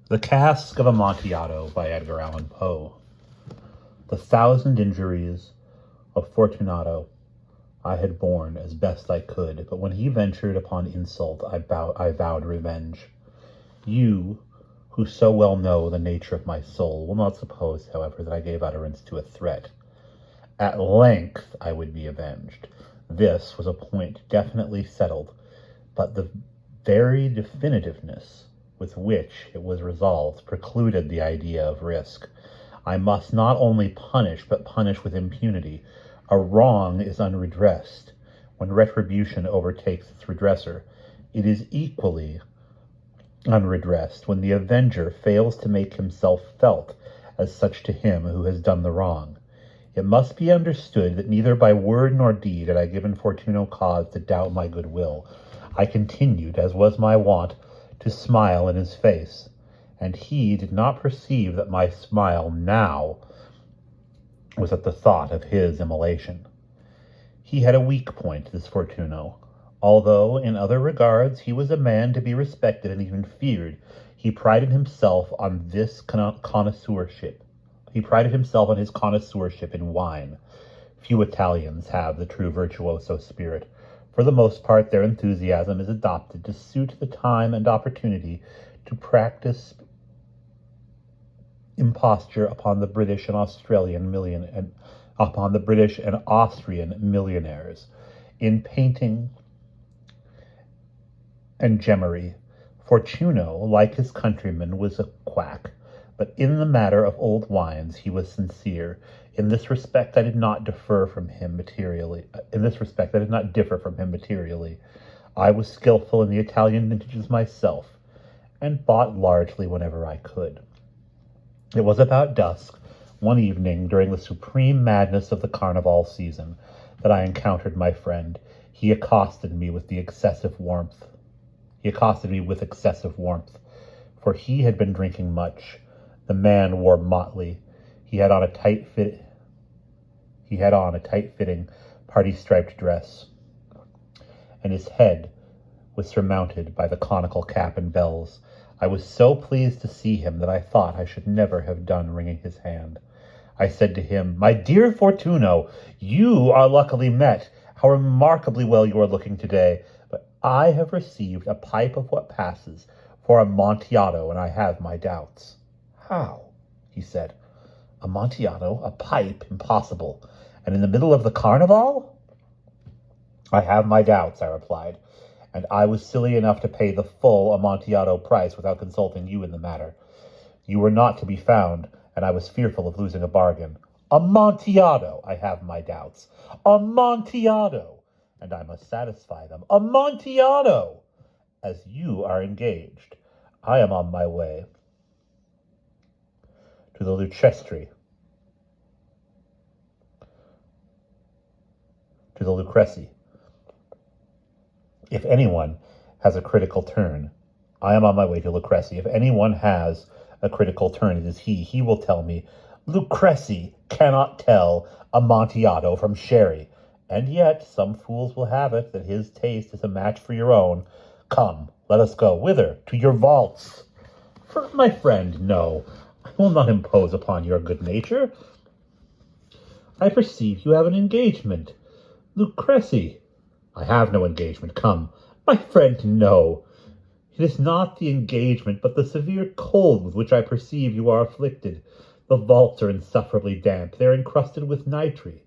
The Cask of Amontillado by Edgar Allan Poe. The 1,000 injuries of Fortunato I had borne as best I could, but when he ventured upon insult, I vowed revenge. You, who so well know the nature of my soul, will not suppose, however, that I gave utterance to a threat. At length I would be avenged. This was a point definitely settled, but the very definitiveness with which it was resolved precluded the idea of risk. I must not only punish, but punish with impunity. A wrong is unredressed when retribution overtakes its redresser. It is equally unredressed when the avenger fails to make himself felt as such to him who has done the wrong. It must be understood that neither by word nor deed had I given Fortuno cause to doubt my good will. I continued, as was my wont, to smile in his face, and he did not perceive that my smile now was at the thought of his immolation. He had a weak point, this Fortuno. Although in other regards he was a man to be respected and even feared, he prided himself on this connoisseurship. He prided himself on his connoisseurship in wine. Few Italians have the true virtuoso spirit. For the most part, their enthusiasm is adopted to suit the time and opportunity to practice imposture upon the British and Austrian millionaires. In painting and gemmery, Fortuno, like his countrymen, was a quack, but in the matter of old wines he was sincere. In this respect I did not differ from him materially. I was skillful in the Italian vintages myself, and bought largely whenever I could. It was about dusk, one evening during the supreme madness of the carnival season, that I encountered my friend. He accosted me with excessive warmth, for he had been drinking much. The man wore motley. He had on a tight-fitting, party-striped dress, and his head was surmounted by the conical cap and bells. I was so pleased to see him that I thought I should never have done wringing his hand. I said to him, "My dear Fortuno, you are luckily met. How remarkably well you are looking today. But I have received a pipe of what passes for Amontillado, and I have my doubts." "How?" he said. "Amontillado? A pipe? Impossible. And in the middle of the carnival?" "I have my doubts," I replied, "and I was silly enough to pay the full Amontillado price without consulting you in the matter. You were not to be found, and I was fearful of losing a bargain. Amontillado! I have my doubts. Amontillado! And I must satisfy them. Amontillado! As you are engaged, I am on my way to the Lucrece. If anyone has a critical turn, I am on my way to Lucrece. If anyone has a critical turn, it is he. He will tell me, Lucrece cannot tell Amontillado from sherry. And yet some fools will have it that his taste is a match for your own. Come, let us go. Whither? To your vaults. For my friend, no. I will not impose upon your good nature. I perceive you have an engagement. Lucrece. I have no engagement. Come. My friend, no. It is not the engagement, but the severe cold with which I perceive you are afflicted. The vaults are insufferably damp. They are encrusted with nitre.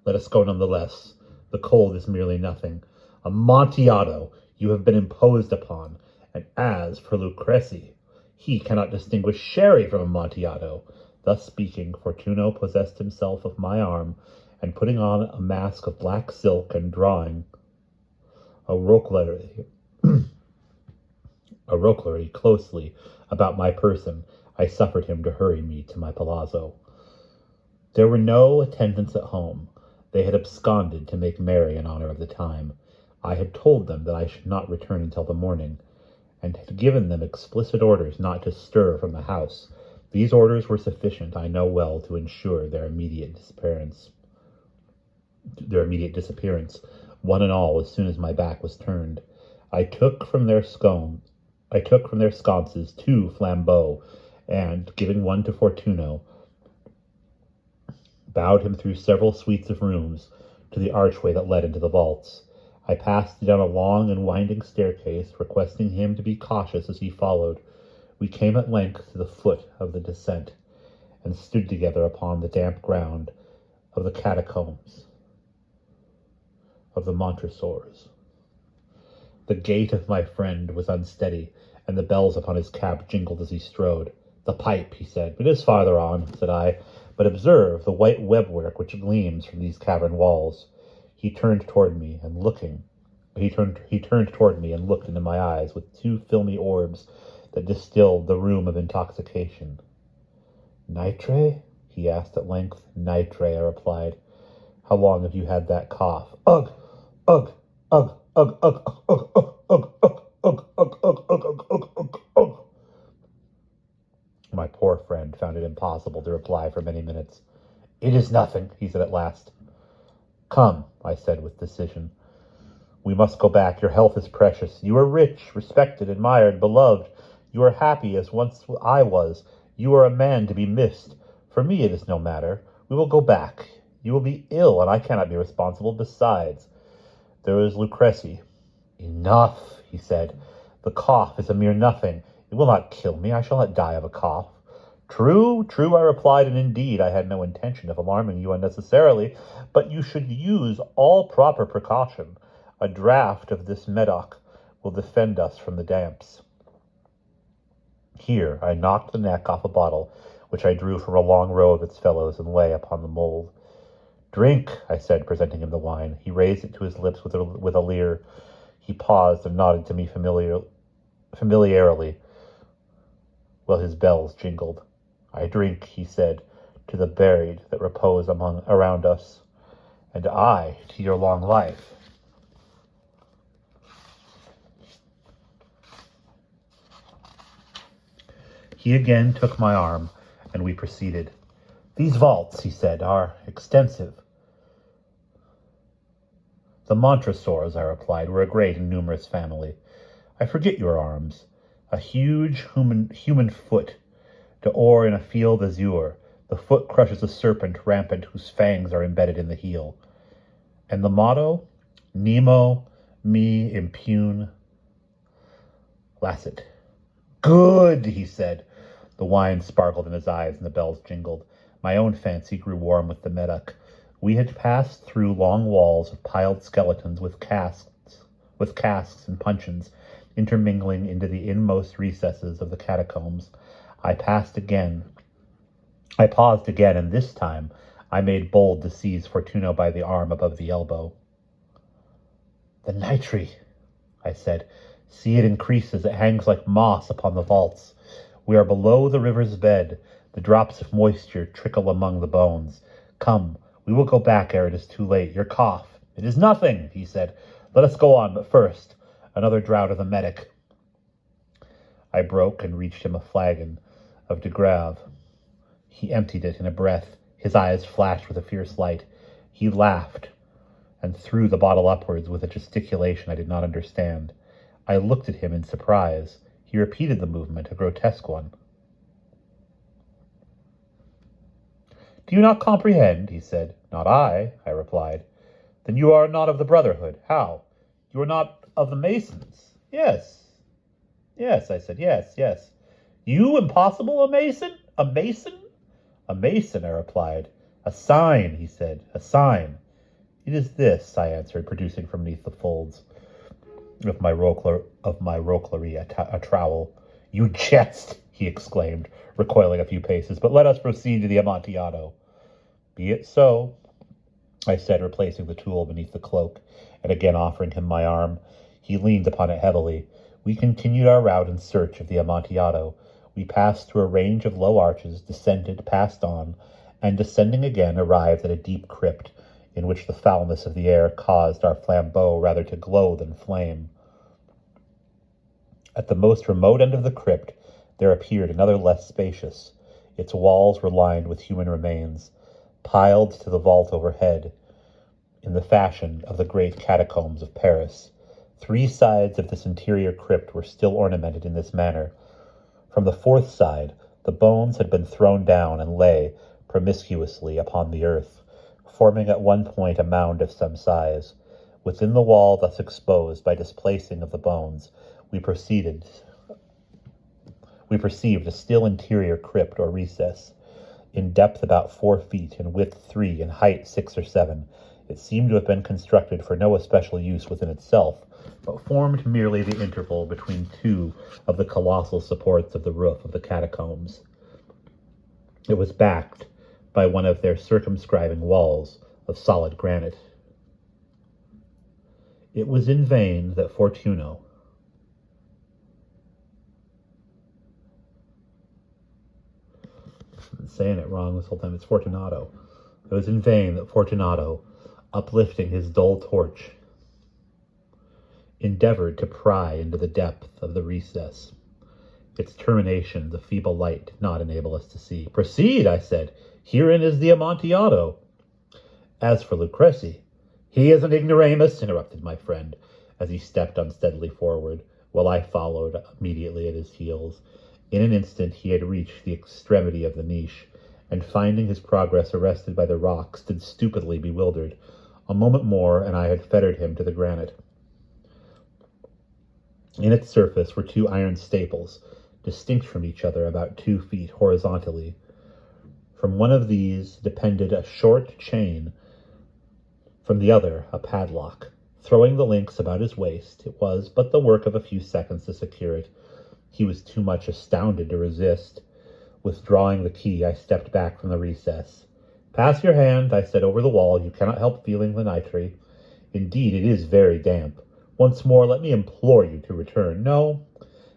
Let us go nonetheless. The cold is merely nothing. Amontillado, you have been imposed upon. And as for Lucrece, he cannot distinguish sherry from Amontillado. Thus speaking, Fortuno possessed himself of my arm, and putting on a mask of black silk and drawing a roquelaire closely about my person, I suffered him to hurry me to my palazzo. There were no attendants at home. They had absconded to make merry in honor of the time. I had told them that I should not return until the morning, and had given them explicit orders not to stir from the house. These orders were sufficient, I know well, to ensure their immediate disappearance. One and all, as soon as my back was turned. I took from their scones I took from their sconces 2 flambeaux, and, giving one to Fortuno, bowed him through several suites of rooms to the archway that led into the vaults. I passed down a long and winding staircase, requesting him to be cautious as he followed. We came at length to the foot of the descent, and stood together upon the damp ground of the catacombs of the Montresors. The gait of my friend was unsteady, and the bells upon his cap jingled as he strode. "The pipe," he said. "It is farther on," said I. "But observe the white webwork which gleams from these cavern walls." He turned toward me and looked into my eyes with 2 filmy orbs that distilled the rheum of intoxication. "Nitre?" he asked at length. "Nitre," I replied. "How long have you had that cough?" "Ugh! Ugh! Ugh! Ugh! Ugh! Ugh! Ugh! Ugh! Ugh! Ugh! Ugh! Ugh! Ugh! Ugh! Ugh! Ugh!" My poor friend found it impossible to reply for many minutes. "It is nothing," he said at last. "Come," I said with decision. "We must go back. Your health is precious. You are rich, respected, admired, beloved. You are happy as once I was. You are a man to be missed. For me it is no matter. We will go back. You will be ill, and I cannot be responsible. Besides, there is Lucrece." "Enough," he said. "The cough is a mere nothing. It will not kill me. I shall not die of a cough." "True, true," I replied, "and indeed I had no intention of alarming you unnecessarily, but you should use all proper precaution. A draught of this Medoc will defend us from the damps." Here I knocked the neck off a bottle, which I drew from a long row of its fellows and lay upon the mould. "Drink," I said, presenting him the wine. He raised it to his lips with a leer. He paused and nodded to me familiarly, while his bells jingled. "I drink," he said, "to the buried that repose around us, and I to your long life." He again took my arm, and we proceeded. "These vaults," he said, "are extensive." "The Montresors," I replied, "were a great and numerous family. I forget your arms. A huge human foot, d'or in a field azure. The foot crushes a serpent rampant whose fangs are embedded in the heel. And the motto? Nemo me impune lacet." "Good," he said. The wine sparkled in his eyes and the bells jingled. My own fancy grew warm with the Medoc. We had passed through long walls of piled skeletons with casks and puncheons, intermingling into the inmost recesses of the catacombs. I paused again, and this time I made bold to seize Fortuno by the arm above the elbow. "The nitre," I said. "See, it increases. It hangs like moss upon the vaults. We are below the river's bed. The drops of moisture trickle among the bones. Come, we will go back ere it is too late. Your cough—" "It is nothing," he said. "Let us go on, but first, another draught of the Medoc." I broke and reached him a flagon of de Grave. He emptied it in a breath. His eyes flashed with a fierce light. He laughed and threw the bottle upwards with a gesticulation I did not understand. I looked at him in surprise. He repeated the movement, a grotesque one. "Do you not comprehend?" he said. "Not I," I replied. "Then you are not of the Brotherhood. How? You are not of the Masons?" "Yes, yes," I said. Yes. "You? Impossible. A Mason? A Mason?" "A Mason," I replied. "A sign," he said. "A sign." "It is this," I answered, producing from beneath the folds of my roquelaire a trowel. "You jest," he exclaimed, recoiling a few paces. "But let us proceed to the amontillado." "Be it so," I said, replacing the tool beneath the cloak, and again offering him my arm. He leaned upon it heavily. We continued our route in search of the amontillado. We passed through a range of low arches, descended, passed on, and descending again, arrived at a deep crypt, in which the foulness of the air caused our flambeaux rather to glow than flame. At the most remote end of the crypt there appeared another less spacious. Its walls were lined with human remains, piled to the vault overhead, in the fashion of the great catacombs of Paris. 3 sides of this interior crypt were still ornamented in this manner. From the 4th side, the bones had been thrown down and lay promiscuously upon the earth, forming at one point a mound of some size. Within the wall thus exposed by displacing of the bones, we perceived a still interior crypt or recess. In depth about 4 feet, in width 3, in height 6 or 7, it seemed to have been constructed for no especial use within itself, but formed merely the interval between 2 of the colossal supports of the roof of the catacombs. It was backed by one of their circumscribing walls of solid granite. It was in vain that Fortuno, I've been saying it wrong this whole time, it's Fortunato. It was in vain that Fortunato, uplifting his dull torch, endeavored to pry into the depth of the recess. Its termination the feeble light did not enable us to see. "Proceed," I said. "Herein is the amontillado." As for Lucrezi, "He is an ignoramus," interrupted my friend, as he stepped unsteadily forward, while I followed immediately at his heels. In an instant he had reached the extremity of the niche, and finding his progress arrested by the rock, stood stupidly bewildered. A moment more, and I had fettered him to the granite. In its surface were 2 iron staples, distinct from each other about 2 feet horizontally. From one of these depended a short chain, from the other a padlock. Throwing the links about his waist, it was but the work of a few seconds to secure it. He was too much astounded to resist. Withdrawing the key, I stepped back from the recess. "Pass your hand," I said, "over the wall. You cannot help feeling the nitre. Indeed, it is very damp. Once more, let me implore you to return. No?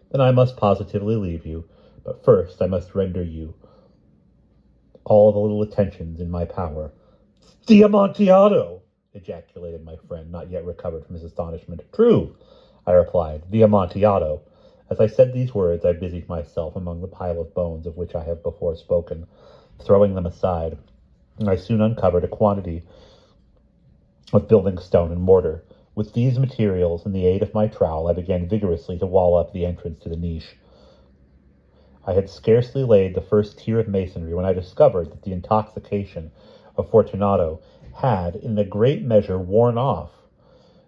Then I must positively leave you. But first I must render you all the little attentions in my power." "The Amontillado!" ejaculated my friend, not yet recovered from his astonishment. "True," I replied, "the Amontillado." As I said these words, I busied myself among the pile of bones of which I have before spoken. Throwing them aside, I soon uncovered a quantity of building stone and mortar. With these materials and the aid of my trowel, I began vigorously to wall up the entrance to the niche. I had scarcely laid the first tier of masonry when I discovered that the intoxication of Fortunato had, in a great measure, worn off.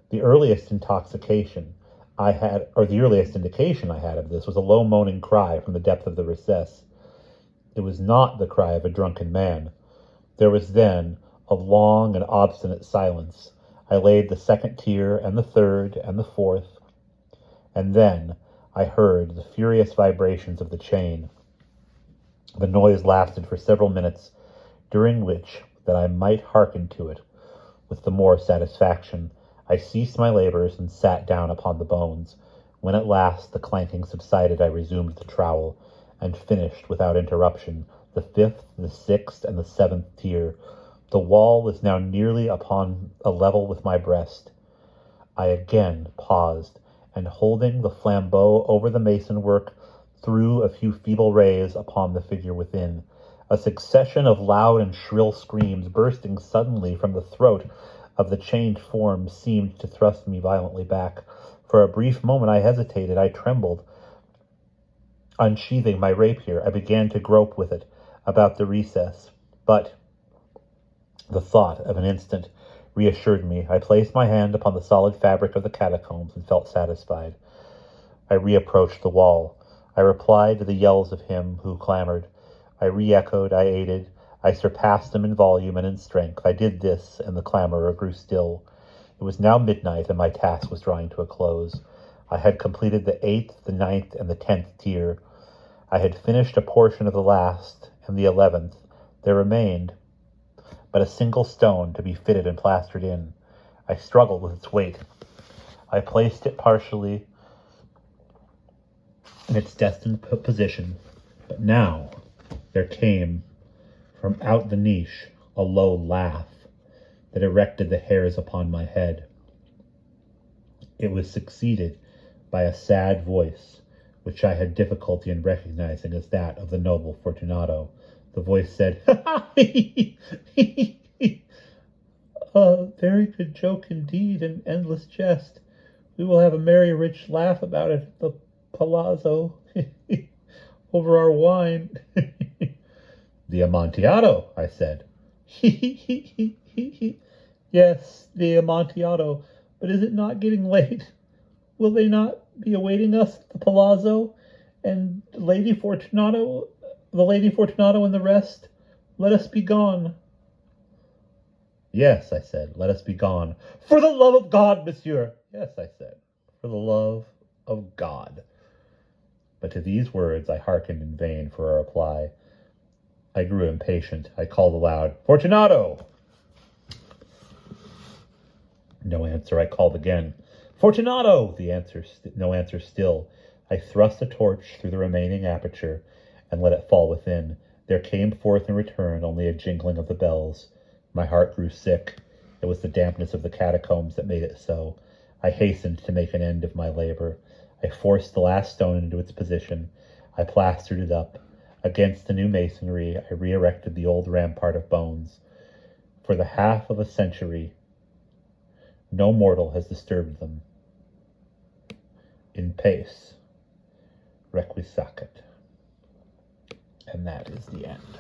The earliest indication I had of this was a low moaning cry from the depth of the recess. It was not the cry of a drunken man. There was then a long and obstinate silence. I laid the 2nd tier, and the 3rd, and the 4th, and then I heard the furious vibrations of the chain. The noise lasted for several minutes, during which, that I might hearken to it with the more satisfaction, I ceased my labors and sat down upon the bones. When at last the clanking subsided, I resumed the trowel, and finished without interruption the 5th, the 6th, and the 7th tier. The wall was now nearly upon a level with my breast. I again paused, and holding the flambeau over the mason work, threw a few feeble rays upon the figure within. A succession of loud and shrill screams, bursting suddenly from the throat of the chained form, seemed to thrust me violently back. For a brief moment I hesitated, I trembled. Unsheathing my rapier, I began to grope with it about the recess, but the thought of an instant reassured me. I placed my hand upon the solid fabric of the catacombs and felt satisfied. I reapproached the wall. I replied to the yells of him who clamored. I re-echoed, I aided, I surpassed them in volume and in strength. I did this, and the clamorer grew still. It was now midnight, and my task was drawing to a close. I had completed the 8th, the 9th, and the 10th tier. I had finished a portion of the last, and the 11th. There remained but a single stone to be fitted and plastered in. I struggled with its weight. I placed it partially in its destined position, but now there came from out the niche a low laugh that erected the hairs upon my head. It was succeeded by a sad voice, which I had difficulty in recognizing as that of the noble Fortunato. The voice said, "A very good joke indeed, an endless jest. We will have a merry, rich laugh about it at the palazzo over our wine. The amontillado, I said. Yes, the amontillado. But is it not getting late? Will they not be awaiting us at the palazzo? And the Lady Fortunato and the rest? Let us be gone. Yes, I said, let us be gone. For the love of God, monsieur. Yes, I said, for the love of God. But to these words I hearkened in vain for a reply. I grew impatient. I called aloud, Fortunato! No answer. I called again, Fortunato! No answer still. I thrust a torch through the remaining aperture and let it fall within. There came forth in return only a jingling of the bells. My heart grew sick. It was the dampness of the catacombs that made it so. I hastened to make an end of my labor. I forced the last stone into its position. I plastered it up. Against the new masonry, I re-erected the old rampart of bones. For the half of a century, no mortal has disturbed them. In pace, requiescat. And that is the end.